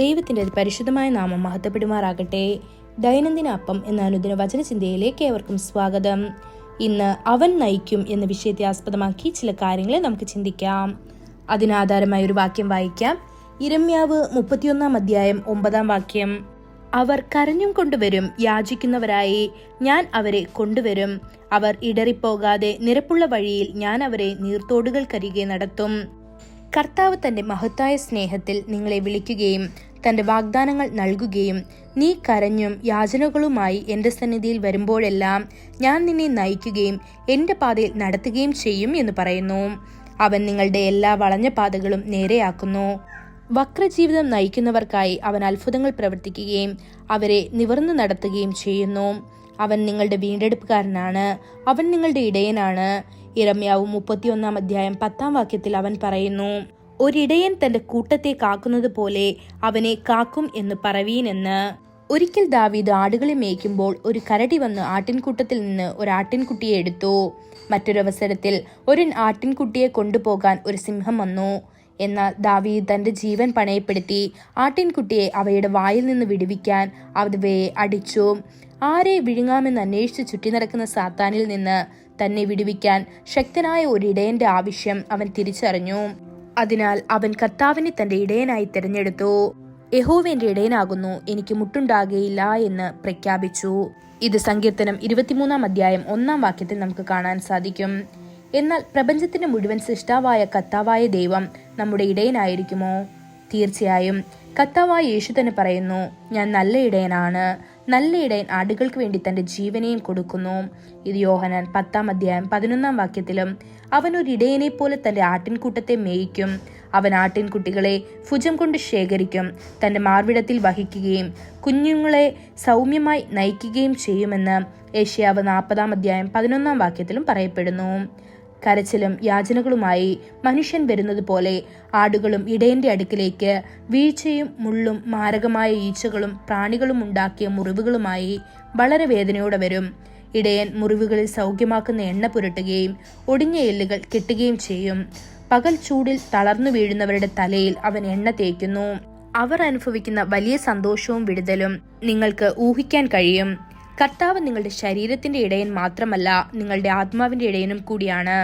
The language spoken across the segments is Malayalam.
ദൈവത്തിൻ്റെ പരിശുദ്ധമായ നാമം മഹത്വപ്പെടുമാറാകട്ടെ. ദൈനംദിന അപ്പം എന്ന അനുദിന വചനചിന്തയിലേക്ക് ഏവർക്കും സ്വാഗതം. ഇന്ന് അവൻ നയിക്കും എന്ന വിഷയത്തെ ആസ്പദമാക്കി ചില കാര്യങ്ങളെ നമുക്ക് ചിന്തിക്കാം. അതിനാധാരമായ ഒരു വാക്യം വായിക്കാം. യിരെമ്യാവ് 31 അധ്യായം 9 വാക്യം. അവർ കരഞ്ഞും കൊണ്ടുവരും, യാചിക്കുന്നവരായി ഞാൻ അവരെ കൊണ്ടുവരും. അവർ ഇടറിപ്പോകാതെ നിരപ്പുള്ള വഴിയിൽ ഞാൻ അവരെ നീർത്തോടുകൾക്കരികെ നടത്തും. കർത്താവ് തന്റെ മഹത്തായ സ്നേഹത്തിൽ നിങ്ങളെ വിളിക്കുകയും തന്റെ വാഗ്ദാനങ്ങൾ നൽകുകയും നീ കരഞ്ഞും യാചനകളുമായി എന്റെ സന്നിധിയിൽ വരുമ്പോഴെല്ലാം ഞാൻ നിന്നെ നയിക്കുകയും എന്റെ പാതയിൽ നടത്തുകയും ചെയ്യും എന്ന് പറയുന്നു. അവൻ നിങ്ങളുടെ എല്ലാ വളഞ്ഞ പാതകളും നേരെയാക്കുന്നു. വക്രജീവിതം നയിക്കുന്നവർക്കായി അവൻ അത്ഭുതങ്ങൾ പ്രവർത്തിക്കുകയും അവരെ നിവർന്നു നടത്തുകയും ചെയ്യുന്നു. അവൻ നിങ്ങളുടെ വീണ്ടെടുപ്പുകാരനാണ്. അവൻ നിങ്ങളുടെ ഇടയനാണ്. യിരെമ്യാവ് 31 അധ്യായം 10 വാക്യത്തിൽ അവൻ പറയുന്നു, ഒരിടയൻ തന്റെ കൂട്ടത്തെ കാക്കുന്നത് പോലെ അവനെ കാക്കും എന്ന് പറവീനെന്ന്. ഒരിക്കൽ ദാവീദ് ആടുകളെ മേയ്ക്കുമ്പോൾ ഒരു കരടി വന്ന് ആട്ടിൻകൂട്ടത്തിൽ നിന്ന് ഒരു ആട്ടിൻകുട്ടിയെ എടുത്തു. മറ്റൊരവസരത്തിൽ ഒരു ആട്ടിൻകുട്ടിയെ കൊണ്ടുപോകാൻ ഒരു സിംഹം വന്നു. എന്നാൽ ദാവീദ് തന്റെ ജീവൻ പണയപ്പെടുത്തി ആട്ടിൻകുട്ടിയെ അവയുടെ വായിൽ നിന്ന് വിടുവിക്കാൻ അവയെ അടിച്ചു. ആരെ വിഴുങ്ങാമെന്ന് അന്വേഷിച്ച് ചുറ്റി നടക്കുന്ന സാത്താനിൽ നിന്ന് തന്നെ വിടുവിക്കാൻ ശക്തനായ ഒരു ഇടയന്റെ ആവശ്യം അവൻ തിരിച്ചറിഞ്ഞു. അതിനാൽ അവൻ കർത്താവിനെ തന്റെ ഇടയനായി തിരഞ്ഞെടുത്തു. യഹോവ എന്റെ ഇടയനാകുന്നു, എനിക്ക് മുട്ടുണ്ടാകുകയില്ല എന്ന് പ്രഖ്യാപിച്ചു. ഇത് സങ്കീർത്തനം 23 അധ്യായം 1 വാക്യത്തിൽ നമുക്ക് കാണാൻ സാധിക്കും. എന്നാൽ പ്രപഞ്ചത്തിന്റെ മുഴുവൻ സൃഷ്ടാവായ കർത്താവായ ദൈവം നമ്മുടെ ഇടയനായിരിക്കുമോ? തീർച്ചയായും. കർത്താവായ യേശു തന്നെ പറയുന്നു, ഞാൻ നല്ല ഇടയനാണ്. നല്ല ഇടയൻ ആടുകൾക്ക് വേണ്ടി തന്റെ ജീവനെയും കൊടുക്കുന്നു. ഇത് യോഹന്നാൻ 10 അധ്യായം 11 വാക്യത്തിലും. അവൻ ഒരു ഇടയനെ പോലെ തന്റെ ആട്ടിൻകൂട്ടത്തെ മേയിക്കും. അവൻ ആട്ടിൻകുട്ടികളെ ഭുജം കൊണ്ട് ശേഖരിക്കും, തന്റെ മാർവിടത്തിൽ വഹിക്കുകയും കുഞ്ഞുങ്ങളെ സൗമ്യമായി നയിക്കുകയും ചെയ്യുമെന്ന് യെശയ്യാവ് 40 അധ്യായം 11 വാക്യത്തിലും പറയപ്പെടുന്നു. കരച്ചിലും യാചനകളുമായി മനുഷ്യൻ വരുന്നത് പോലെ ആടുകളും ഇടയന്റെ അടുക്കിലേക്ക് വീഴ്ചയും മുള്ളും മാരകമായ ഈച്ചകളും പ്രാണികളും ഉണ്ടാക്കിയ മുറിവുകളുമായി വളരെ വേദനയോടെ വരും. ഇടയൻ മുറിവുകളിൽ സൗഖ്യമാക്കുന്ന എണ്ണ പുരട്ടുകയും ഒടിഞ്ഞ എല്ലുകൾ കെട്ടുകയും ചെയ്യും. പകൽ ചൂടിൽ തളർന്നു വീഴുന്നവരുടെ തലയിൽ അവൻ എണ്ണ തേക്കുന്നു. അവർ അനുഭവിക്കുന്ന വലിയ സന്തോഷവും വിടുതലും നിങ്ങൾക്ക് ഊഹിക്കാൻ കഴിയും. കർത്താവ് നിങ്ങളുടെ ശരീരത്തിന്റെ ഇടയൻ മാത്രമല്ല, നിങ്ങളുടെ ആത്മാവിന്റെ ഇടയനും കൂടിയാണ്.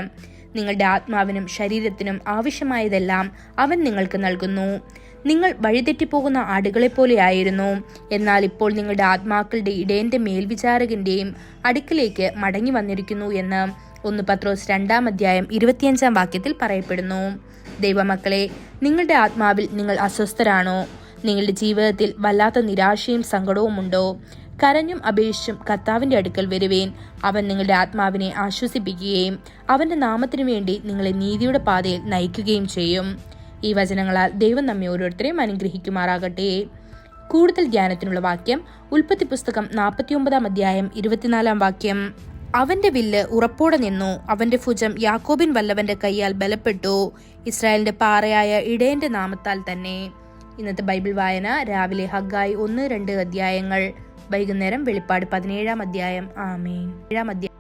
നിങ്ങളുടെ ആത്മാവിനും ശരീരത്തിനും ആവശ്യമായതെല്ലാം അവൻ നിങ്ങൾക്ക് നൽകുന്നു. നിങ്ങൾ വഴിതെറ്റിപ്പോകുന്ന ആടുകളെ പോലെയായിരുന്നു. എന്നാൽ ഇപ്പോൾ നിങ്ങളുടെ ആത്മാക്കളുടെ ഇടയന്റെ മേൽവിചാരകന്റെയും അടുക്കിലേക്ക് മടങ്ങി വന്നിരിക്കുന്നു എന്ന് 1 പത്രോസ് 2 അധ്യായം 25 വാക്യത്തിൽ പറയപ്പെടുന്നു. ദൈവമക്കളെ, നിങ്ങളുടെ ആത്മാവിൽ നിങ്ങൾ അസ്വസ്ഥരാണോ? നിങ്ങളുടെ ജീവിതത്തിൽ വല്ലാത്ത നിരാശയും സങ്കടവും ഉണ്ടോ? കരഞ്ഞും അപേക്ഷിച്ചും കർത്താവിന്റെ അടുക്കൽ വരുവേൻ. അവൻ നിങ്ങളുടെ ആത്മാവിനെ ആശ്വസിപ്പിക്കുകയും അവന്റെ നാമത്തിനു വേണ്ടി നിങ്ങളെ നീതിയുടെ പാതയിൽ നയിക്കുകയും ചെയ്യും. ഈ വചനങ്ങളാൽ ദൈവം നമ്മെ ഓരോരുത്തരെയും അനുഗ്രഹിക്കുമാറാകട്ടെ. കൂടുതൽ ധ്യാനത്തിനുള്ള വാക്യം ഉൽപ്പത്തി പുസ്തകം 49 അധ്യായം 24 വാക്യം. അവന്റെ വില്ല് ഉറപ്പോടെ നിന്നു, അവന്റെ ഭുജം യാക്കോബിൻ വല്ലവന്റെ കൈയാൽ ബലപ്പെട്ടു, ഇസ്രായേലിന്റെ പാറയായ ഇടയന്റെ നാമത്താൽ തന്നെ. ഇന്നത്തെ ബൈബിൾ വായന രാവിലെ ഹഗ്ഗായി 1-2 അധ്യായങ്ങൾ, വൈകുന്നേരം വെളിപ്പാട് 17 അധ്യായം. ആമേൻ.